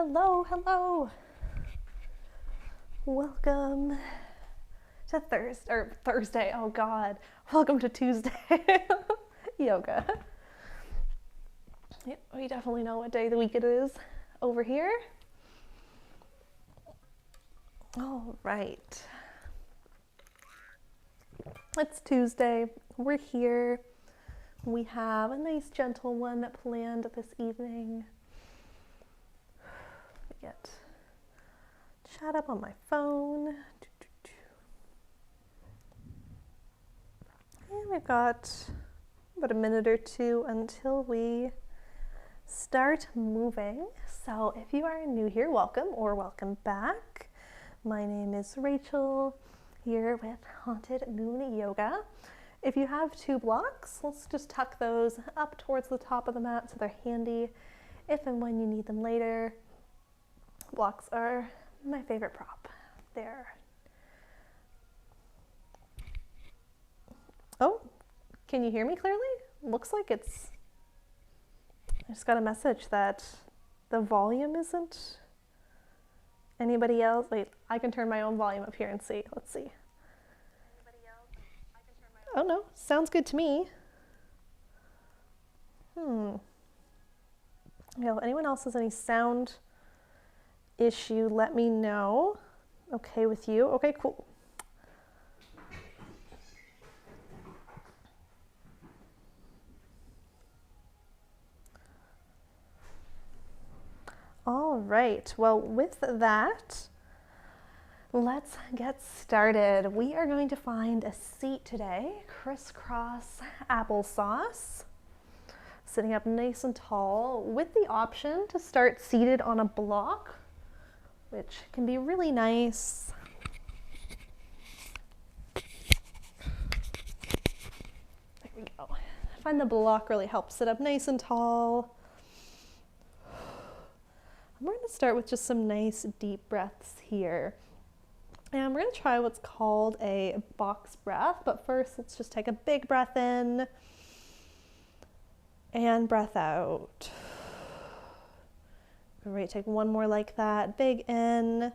Hello, hello. Welcome to Thursday. Oh God. Welcome to Tuesday yoga. Yeah, we definitely know what day of the week it is over here. All right. It's Tuesday. We're here. We have a nice gentle one planned this evening. Get chat up on my phone. And we've got about a minute or two until we start moving. So if you are new here, welcome or welcome back. My name is Rachel, here with Haunted Moon Yoga. If you have two blocks, let's just tuck those up towards the top of the mat so they're handy if and when you need them later. Blocks are my favorite prop. There. Oh, can you hear me clearly? Looks like it's... I just got a message that the volume isn't... Anybody else? Wait, I can turn my own volume up here and see. Let's see. Anybody else? I can turn my own... Oh no, sounds good to me. You know, if anyone else has any sound issue, let me know. Okay with you? Okay, cool. All right, well, with that, let's get started. We are going to find a seat today, crisscross applesauce, sitting up nice and tall with the option to start seated on a block, which can be really nice. There we go. I find the block really helps sit up nice and tall. We're going to start with just some nice deep breaths here. And we're going to try what's called a box breath, but first let's just take a big breath in and breath out. Great, take one more like that. Big in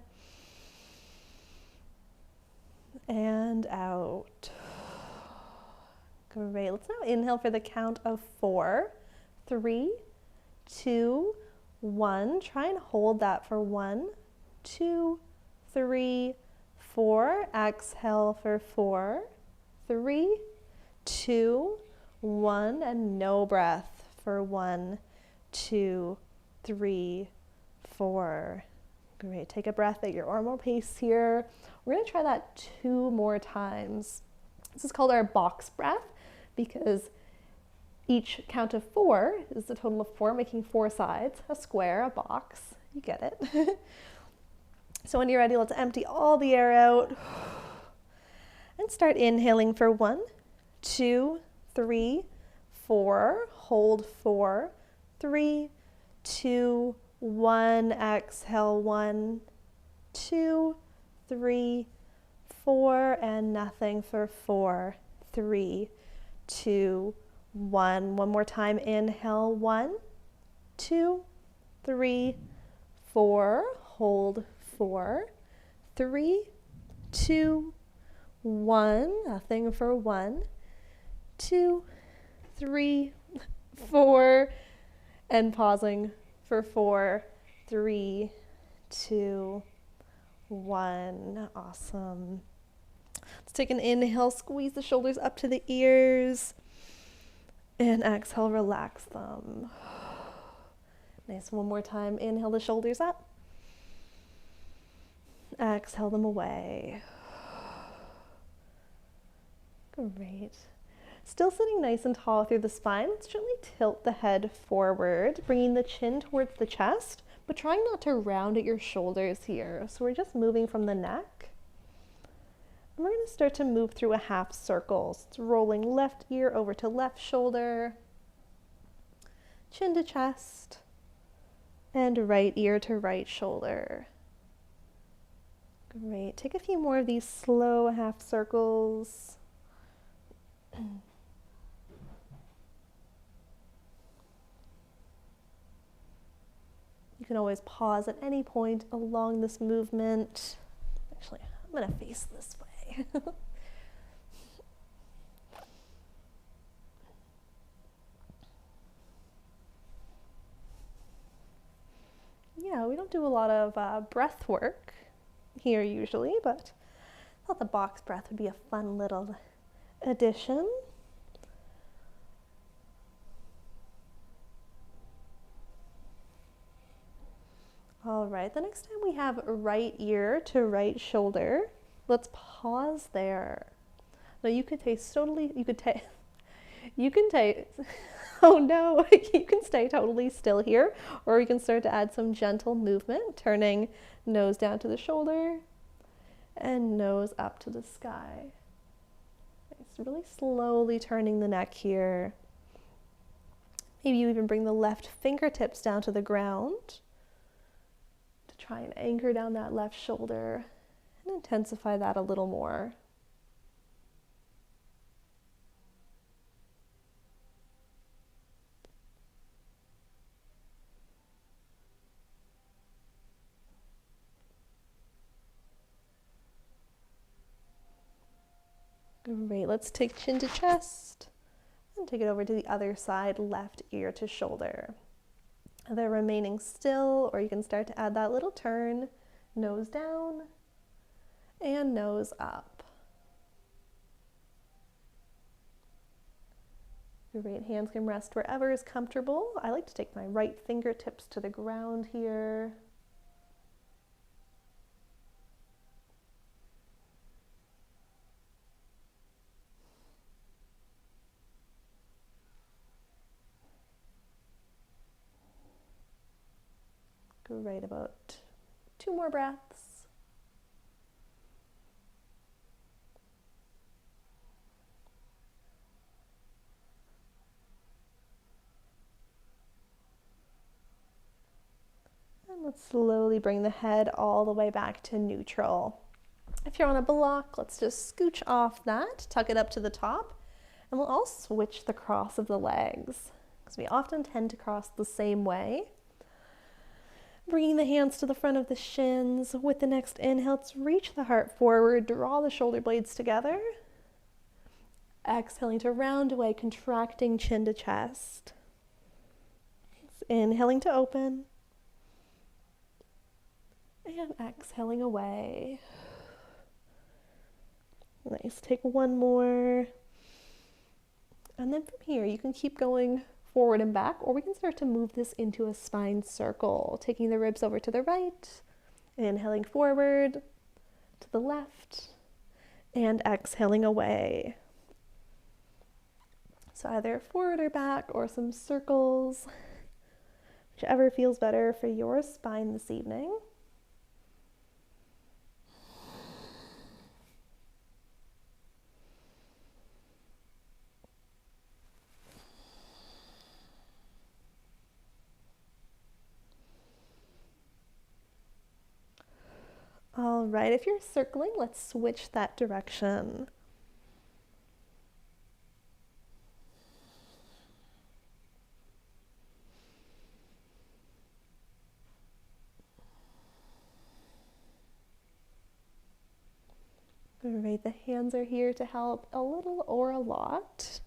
and out. Great, let's now inhale for the count of 4, 3, 2, 1. Try and hold that for 1, 2, 3, 4. Exhale for 4, 3, 2, 1. And no breath for 1, 2, 3, 4. Great. Take a breath at your normal pace here. We're going to try that 2 more times. This is called our box breath because each count of 4 is the total of 4, making 4 sides, a square, a box. You get it. So when you're ready, let's empty all the air out and start inhaling for 1, 2, 3, 4. Hold 4, 3, 2, 1. Exhale 1, 2, 3, 4. And nothing for 4, 3, 2, 1. One more time. Inhale 1, 2, 3, 4. Hold 4, 3, 2, 1. Nothing for 1, 2, 3, 4. And pausing for 4, 3, 2, 1. Awesome. Let's take an inhale. Squeeze the shoulders up to the ears. And exhale, relax them. Nice, one more time. Inhale the shoulders up. Exhale them away. Great. Still sitting nice and tall through the spine. Let's gently tilt the head forward, bringing the chin towards the chest, but trying not to round at your shoulders here. So we're just moving from the neck. And we're going to start to move through a half circle. So it's rolling left ear over to left shoulder, chin to chest, and right ear to right shoulder. Great. Take a few more of these slow half circles. You can always pause at any point along this movement. Actually, I'm going to face this way. Yeah, we don't do a lot of breath work here usually, but I thought the box breath would be a fun little addition. All right, the next time we have right ear to right shoulder, let's pause there. Now you can oh no, you can stay totally still here, or we can start to add some gentle movement, turning nose down to the shoulder and nose up to the sky. Nice, really slowly turning the neck here. Maybe you even bring the left fingertips down to the ground to try and anchor down that left shoulder and intensify that a little more. Great, let's take chin to chest and take it over to the other side, left ear to shoulder. They're remaining still, or you can start to add that little turn, nose down and nose up. Great, hands can rest wherever is comfortable. I like to take my right fingertips to the ground here. Great, about 2 more breaths. And let's slowly bring the head all the way back to neutral. If you're on a block, let's just scooch off that, tuck it up to the top, and we'll all switch the cross of the legs, because we often tend to cross the same way. Bringing the hands to the front of the shins. With the next inhale, let's reach the heart forward, draw the shoulder blades together. Exhaling to round away, contracting chin to chest. Inhaling to open. And exhaling away. Nice, take one more. And then from here, you can keep going forward and back, or we can start to move this into a spine circle, taking the ribs over to the right, inhaling forward, to the left, and exhaling away. So either forward or back, or some circles, whichever feels better for your spine this evening. All right, if you're circling, let's switch that direction. All right, the hands are here to help a little or a lot.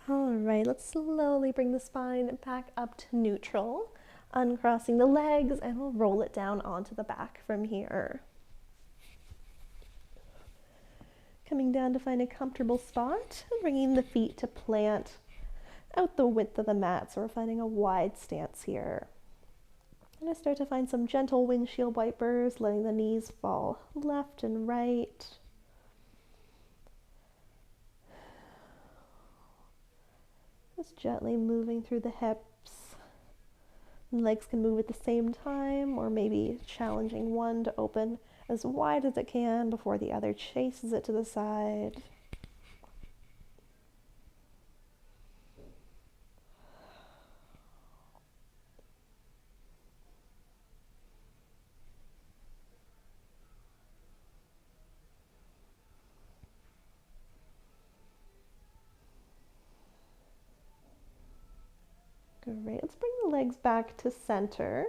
All right, let's slowly bring the spine back up to neutral, uncrossing the legs, and we'll roll it down onto the back from here. Coming down to find a comfortable spot, and bringing the feet to plant out the width of the mat, so we're finding a wide stance here. I'm going to start to find some gentle windshield wipers, letting the knees fall left and right. Just gently moving through the hips. Legs can move at the same time, or maybe challenging one to open as wide as it can before the other chases it to the side. Great, let's bring the legs back to center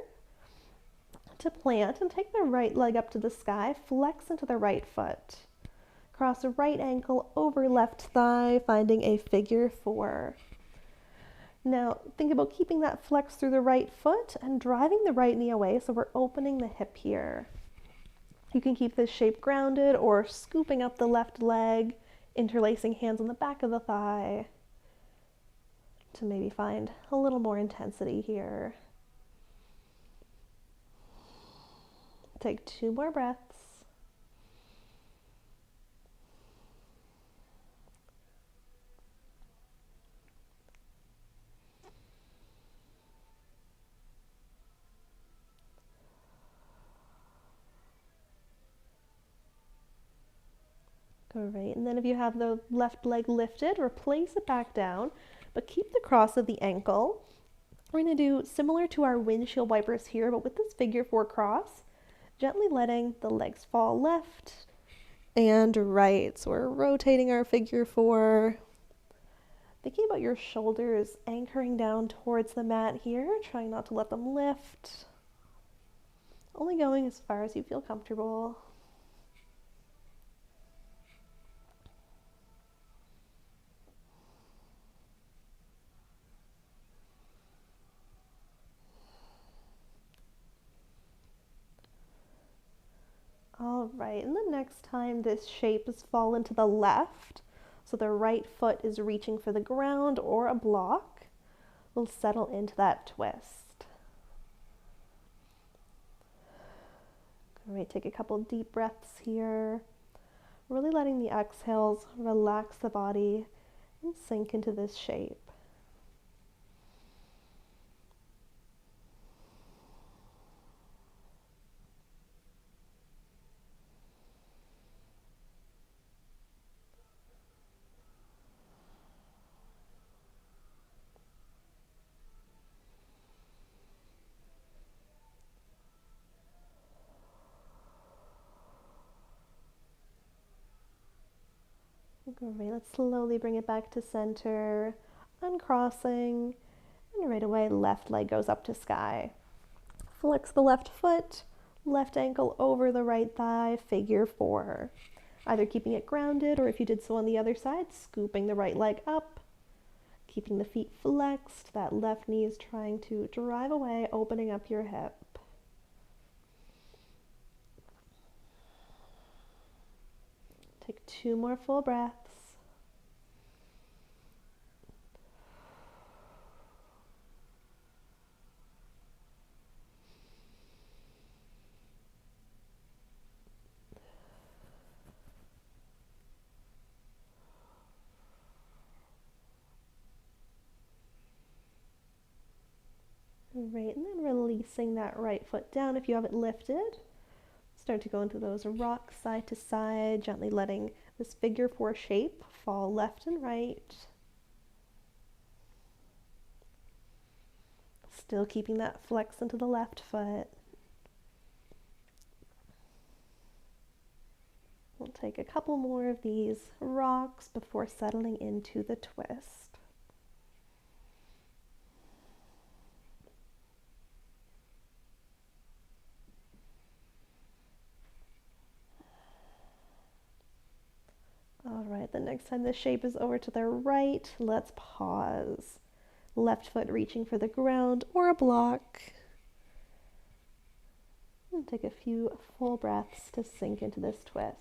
to plant and take the right leg up to the sky, flex into the right foot. Cross the right ankle over left thigh, finding a figure 4. Now think about keeping that flex through the right foot and driving the right knee away so we're opening the hip here. You can keep this shape grounded or scooping up the left leg, interlacing hands on the back of the thigh to maybe find a little more intensity here. Take 2 more breaths. Great, and then if you have the left leg lifted, replace it back down, but keep the cross of the ankle. We're going to do similar to our windshield wipers here, but with this figure 4 cross, gently letting the legs fall left and right. So we're rotating our figure 4. Thinking about your shoulders anchoring down towards the mat here, trying not to let them lift. Only going as far as you feel comfortable. All right, and the next time this shape is fallen to the left, so the right foot is reaching for the ground or a block, we'll settle into that twist. All right, take a couple deep breaths here, really letting the exhales relax the body and sink into this shape. Great, let's slowly bring it back to center, uncrossing, and right away left leg goes up to sky. Flex the left foot, left ankle over the right thigh, figure 4. Either keeping it grounded or if you did so on the other side, scooping the right leg up, keeping the feet flexed, that left knee is trying to drive away, opening up your hip. Take 2 more full breaths. Great, and then releasing that right foot down if you have it lifted. Start to go into those rocks side to side, gently letting this figure 4 shape fall left and right. Still keeping that flex into the left foot. We'll take a couple more of these rocks before settling into the twist. All right, the next time the shape is over to the right, let's pause. Left foot reaching for the ground or a block. And take a few full breaths to sink into this twist.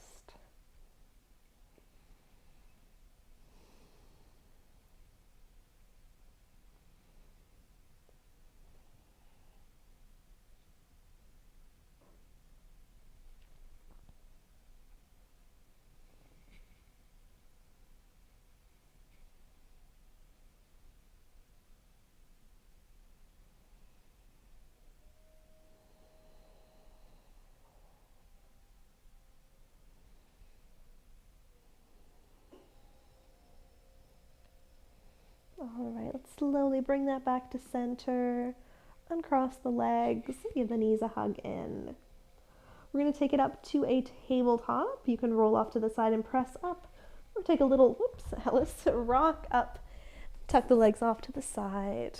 All right, let's slowly bring that back to center. Uncross the legs, give the knees a hug in. We're going to take it up to a tabletop. You can roll off to the side and press up, or take a little, whoops, Alice, rock up. Tuck the legs off to the side.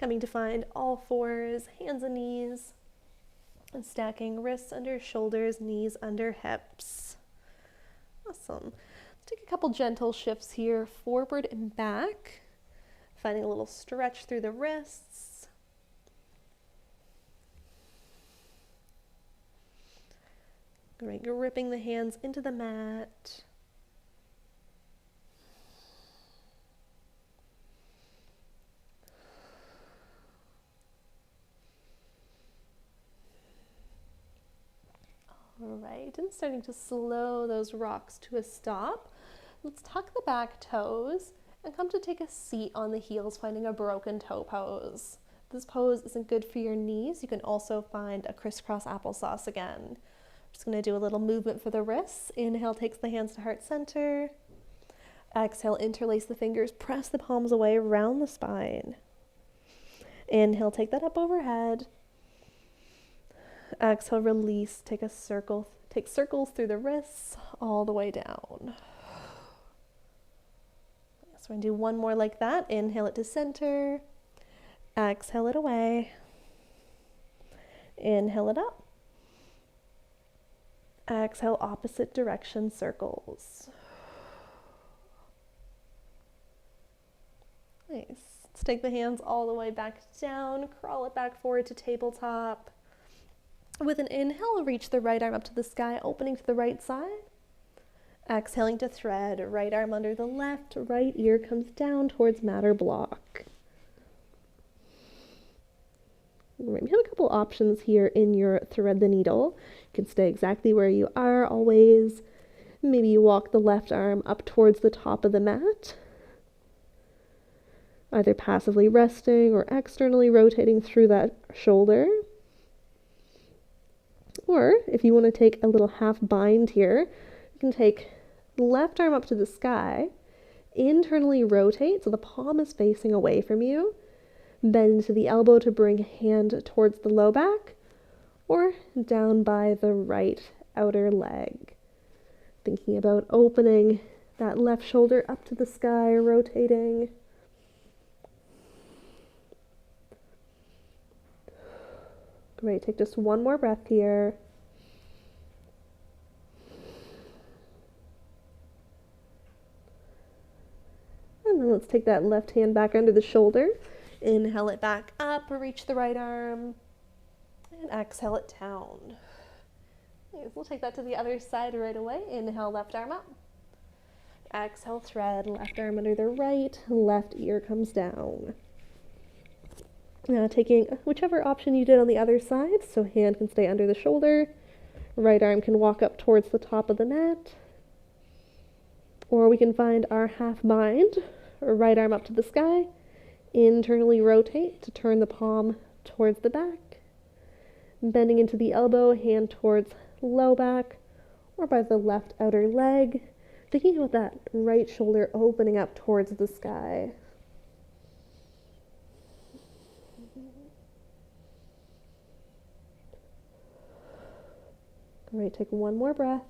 Coming to find all fours, hands and knees, and stacking wrists under shoulders, knees under hips. Awesome. Let's take a couple gentle shifts here, forward and back, finding a little stretch through the wrists. Great, gripping the hands into the mat. All right, and starting to slow those rocks to a stop. Let's tuck the back toes and come to take a seat on the heels, finding a broken toe pose. This pose isn't good for your knees. You can also find a crisscross applesauce again. Just gonna do a little movement for the wrists. Inhale, takes the hands to heart center. Exhale, interlace the fingers, press the palms away around the spine. Inhale, take that up overhead. Exhale, release, take circles through the wrists all the way down. So we're gonna do one more like that. Inhale it to center. Exhale it away. Inhale it up. Exhale, opposite direction circles. Nice. Let's take the hands all the way back down, crawl it back forward to tabletop. With an inhale, reach the right arm up to the sky, opening to the right side. Exhaling to thread, right arm under the left, right ear comes down towards mat or block. Right, we have a couple options here in your thread the needle. You can stay exactly where you are always. Maybe you walk the left arm up towards the top of the mat, either passively resting or externally rotating through that shoulder. Or if you want to take a little half bind here, you can take the left arm up to the sky, internally rotate so the palm is facing away from you, bend to the elbow to bring hand towards the low back, or down by the right outer leg. Thinking about opening that left shoulder up to the sky, rotating. Great, take just one more breath here. And then let's take that left hand back under the shoulder. Inhale it back up, reach the right arm, and exhale it down. Nice. We'll take that to the other side right away. Inhale, left arm up. Exhale, thread, left arm under the right, left ear comes down. Now taking whichever option you did on the other side, so hand can stay under the shoulder, right arm can walk up towards the top of the mat, or we can find our half bind, right arm up to the sky, internally rotate to turn the palm towards the back, bending into the elbow, hand towards low back, or by the left outer leg, thinking about that right shoulder opening up towards the sky. All right, take one more breath.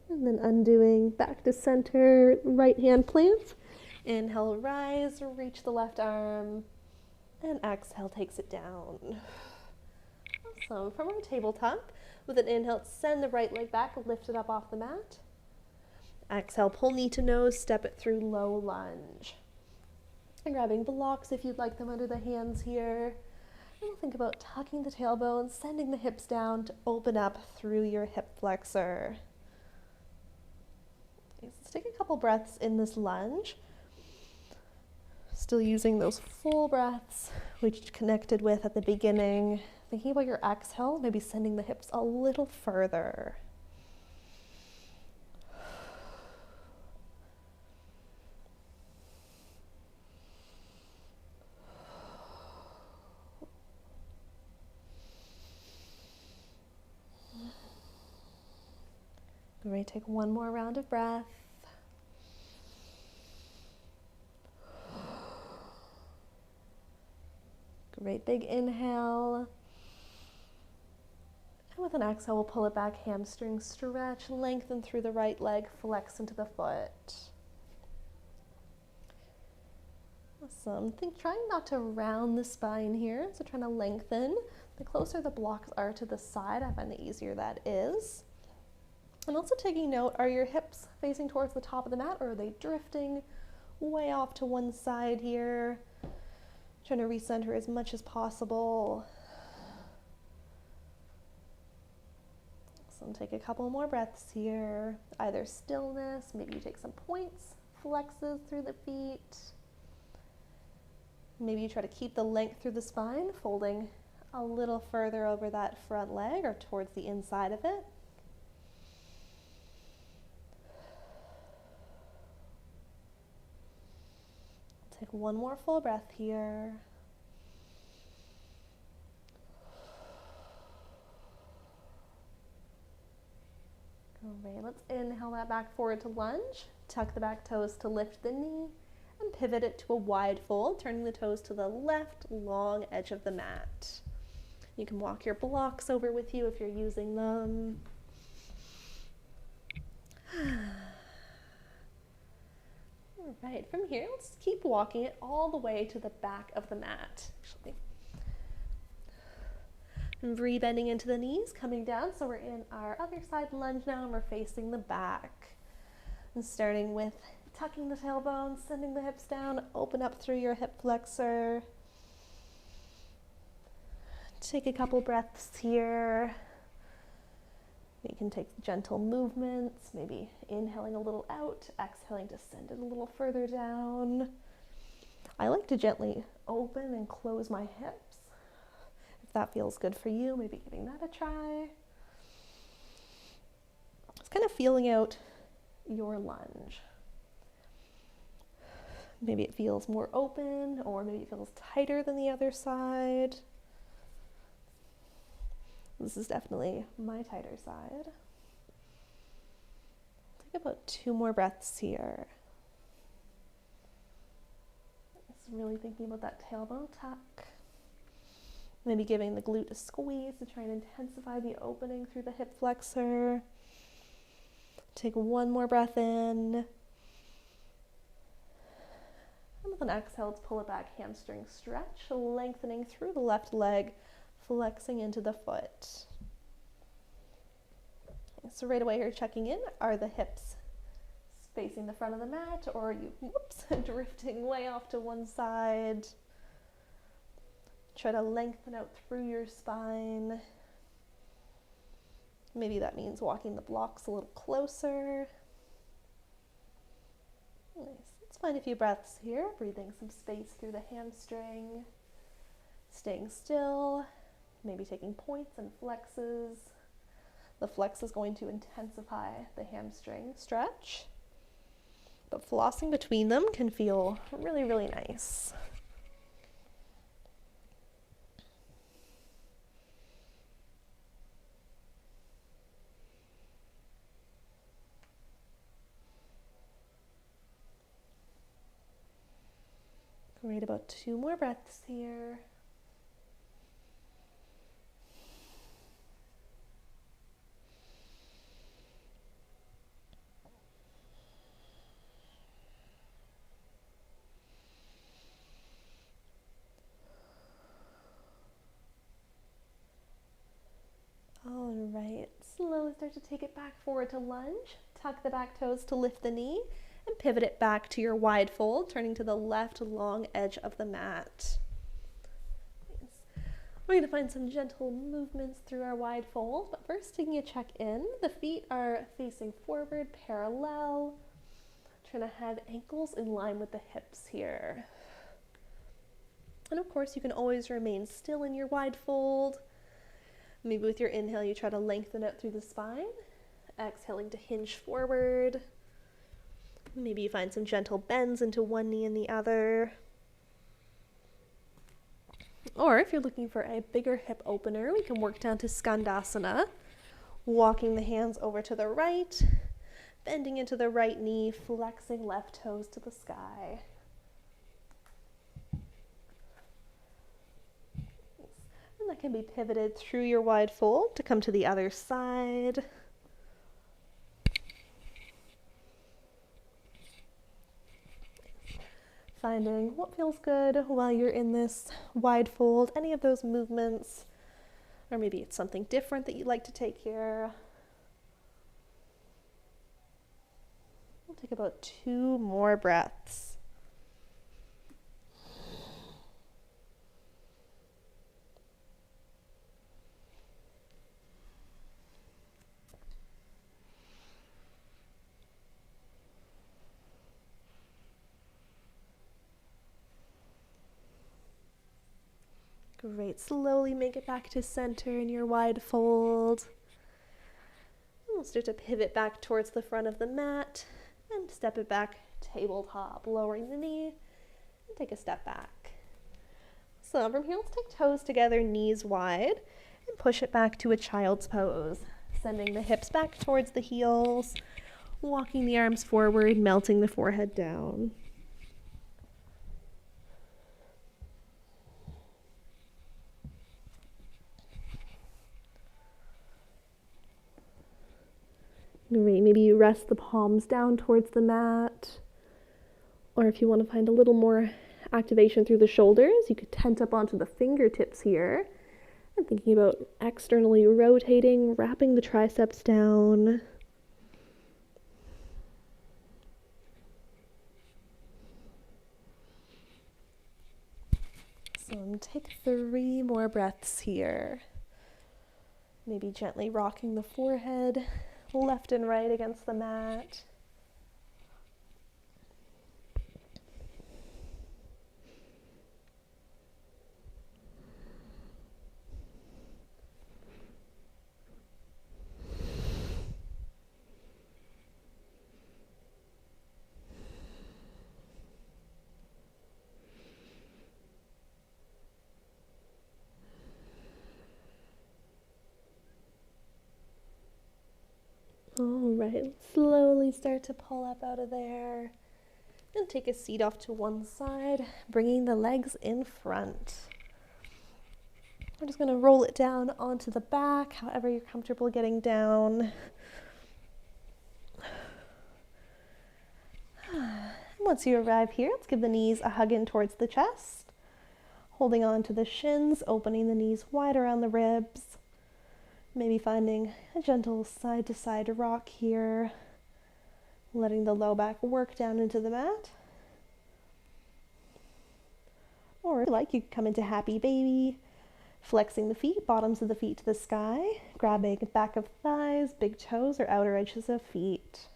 And then undoing back to center, right hand plant. Inhale, rise, reach the left arm, and exhale takes it down. Awesome. From our tabletop, with an inhale, send the right leg back, lift it up off the mat. Exhale, pull knee to nose, step it through low lunge. And grabbing blocks if you'd like them under the hands here. And we'll think about tucking the tailbone, sending the hips down to open up through your hip flexor. Okay, so let's take a couple breaths in this lunge. Still using those full breaths we connected with at the beginning. Thinking about your exhale, maybe sending the hips a little further. Great, take one more round of breath. Great, big inhale. And with an exhale, we'll pull it back, hamstring stretch, lengthen through the right leg, flex into the foot. Awesome. Trying not to round the spine here, so trying to lengthen. The closer the blocks are to the side, I find the easier that is. And also taking note, are your hips facing towards the top of the mat, or are they drifting way off to one side here? Trying to recenter as much as possible. So take a couple more breaths here. Either stillness, maybe you take some points, flexes through the feet. Maybe you try to keep the length through the spine, folding a little further over that front leg or towards the inside of it. Take one more full breath here. All right, let's inhale that back forward to lunge. Tuck the back toes to lift the knee and pivot it to a wide fold, turning the toes to the left long edge of the mat. You can walk your blocks over with you if you're using them. All right, from here, let's keep walking it all the way to the back of the mat. And rebending into the knees, coming down. So we're in our other side lunge now, and we're facing the back. And starting with tucking the tailbone, sending the hips down, open up through your hip flexor. Take a couple breaths here. You can take gentle movements, maybe inhaling a little out, exhaling to send it a little further down. I like to gently open and close my hips. If that feels good for you, maybe giving that a try. Just kind of feeling out your lunge. Maybe it feels more open, or maybe it feels tighter than the other side. This is definitely my tighter side. Take about 2 more breaths here. Just really thinking about that tailbone tuck. Maybe giving the glute a squeeze to try and intensify the opening through the hip flexor. Take 1 more breath in. And with an exhale, let's pull it back, hamstring stretch, lengthening through the left leg, flexing into the foot. So right away you're checking in. Are the hips facing the front of the mat, or are you drifting way off to one side? Try to lengthen out through your spine. Maybe that means walking the blocks a little closer. Nice. Let's find a few breaths here, breathing some space through the hamstring, staying still. Maybe taking points and flexes. The flex is going to intensify the hamstring stretch, but flossing between them can feel really, really nice. Great, about 2 more breaths here. All right, slowly start to take it back forward to lunge. Tuck the back toes to lift the knee and pivot it back to your wide fold, turning to the left long edge of the mat. We're going to find some gentle movements through our wide fold, but first taking a check in. The feet are facing forward, parallel. Trying to have ankles in line with the hips here. And of course, you can always remain still in your wide fold. Maybe with your inhale, you try to lengthen out through the spine. Exhaling to hinge forward. Maybe you find some gentle bends into one knee and the other. Or if you're looking for a bigger hip opener, we can work down to Skandasana, walking the hands over to the right, bending into the right knee, flexing left toes to the sky. And the that can be pivoted through your wide fold to come to the other side. Finding what feels good while you're in this wide fold, any of those movements, or maybe it's something different that you'd like to take here. We'll take about 2 more breaths. Great, slowly make it back to center in your wide fold. And we'll start to pivot back towards the front of the mat and step it back tabletop, lowering the knee and take a step back. So from here, let's take toes together, knees wide, and push it back to a child's pose. Sending the hips back towards the heels, walking the arms forward, melting the forehead down. Great, maybe you rest the palms down towards the mat, or if you want to find a little more activation through the shoulders, you could tent up onto the fingertips here. And thinking about externally rotating, wrapping the triceps down. So take 3 more breaths here. Maybe gently rocking the forehead left and right against the mat. All right, slowly start to pull up out of there and take a seat off to one side, bringing the legs in front. I'm just going to roll it down onto the back, however you're comfortable getting down. Once you arrive here, let's give the knees a hug in towards the chest, holding on to the shins, opening the knees wide around the ribs. Maybe finding a gentle side-to-side rock here, letting the low back work down into the mat. Or if you like, you could come into happy baby, flexing the feet, bottoms of the feet to the sky, grabbing back of thighs, big toes, or outer edges of feet.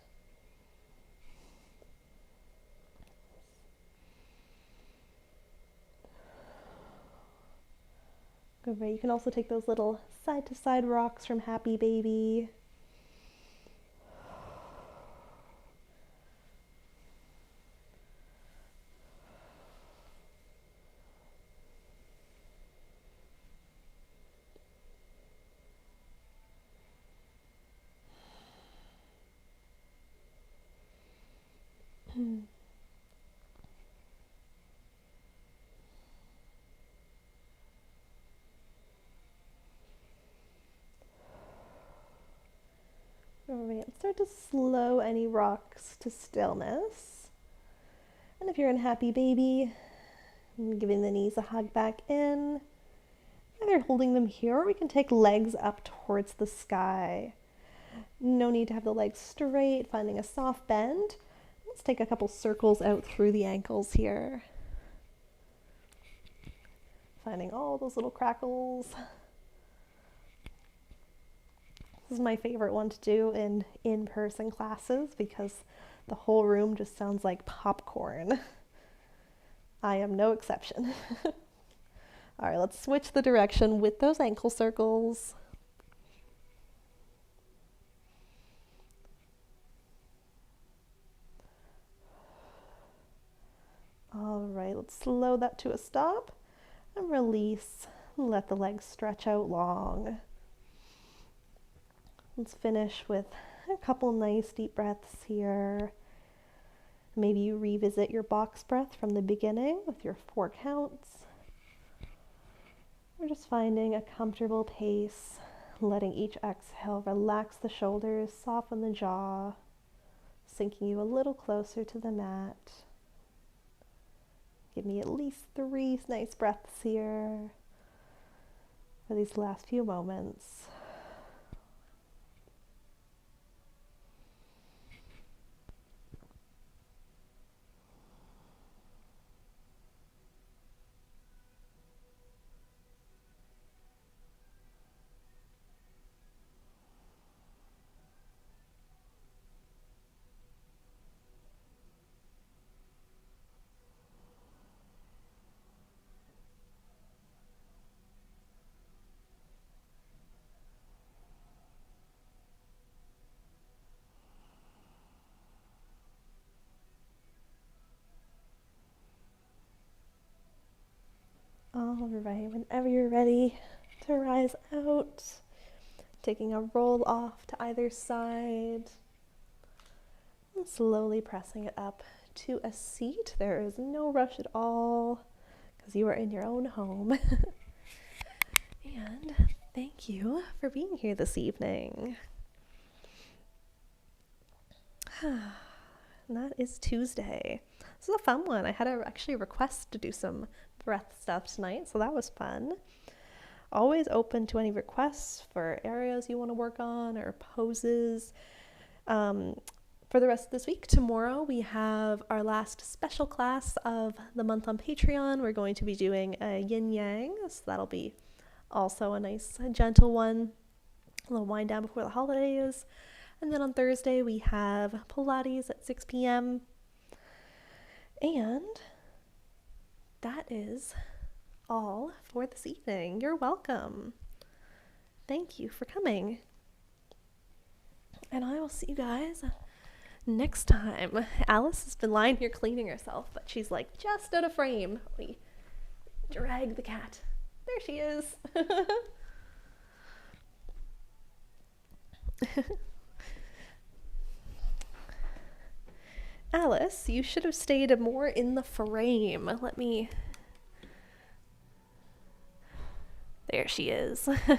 Great. You can also take those little side-to-side rocks from happy baby. All right, start to slow any rocks to stillness. And if you're in happy baby, giving the knees a hug back in, either holding them here or we can take legs up towards the sky. No need to have the legs straight, finding a soft bend. Let's take a couple circles out through the ankles here. Finding all those little crackles. This is my favorite one to do in in-person classes because the whole room just sounds like popcorn. I am no exception. All right, let's switch the direction with those ankle circles. All right, let's slow that to a stop and release. Let the legs stretch out long. Let's finish with a couple nice deep breaths here. Maybe you revisit your box breath from the beginning with your 4 counts. We're just finding a comfortable pace, letting each exhale relax the shoulders, soften the jaw, sinking you a little closer to the mat. Give me at least 3 nice breaths here for these last few moments. All right, whenever you're ready to rise out, taking a roll off to either side, and slowly pressing it up to a seat. There is no rush at all because you are in your own home. And thank you for being here this evening. And that is Tuesday. This is a fun one. I had actually a request to do some breath stuff tonight, so that was fun. Always open to any requests for areas you want to work on or poses. For the rest of this week, tomorrow we have our last special class of the month on Patreon. We're going to be doing a yin yang, so that'll be also a nice gentle one, a little wind down before the holidays. And then on Thursday we have Pilates at 6 p.m. And that is all for this evening. You're welcome. Thank you for coming. And I will see you guys next time. Alice has been lying here cleaning herself, but she's like just out of frame. We drag the cat. There she is. Alice, you should have stayed more in the frame. Let me... There she is. I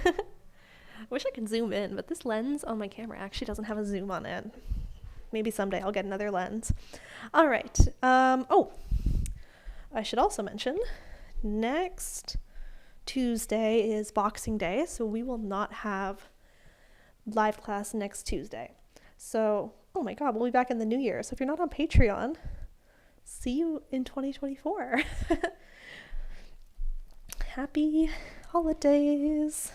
wish I could zoom in, but this lens on my camera actually doesn't have a zoom on it. Maybe someday I'll get another lens. All right. Oh, I should also mention, next Tuesday is Boxing Day, so we will not have live class next Tuesday. So, oh my God, we'll be back in the new year. So if you're not on Patreon, see you in 2024. Happy holidays.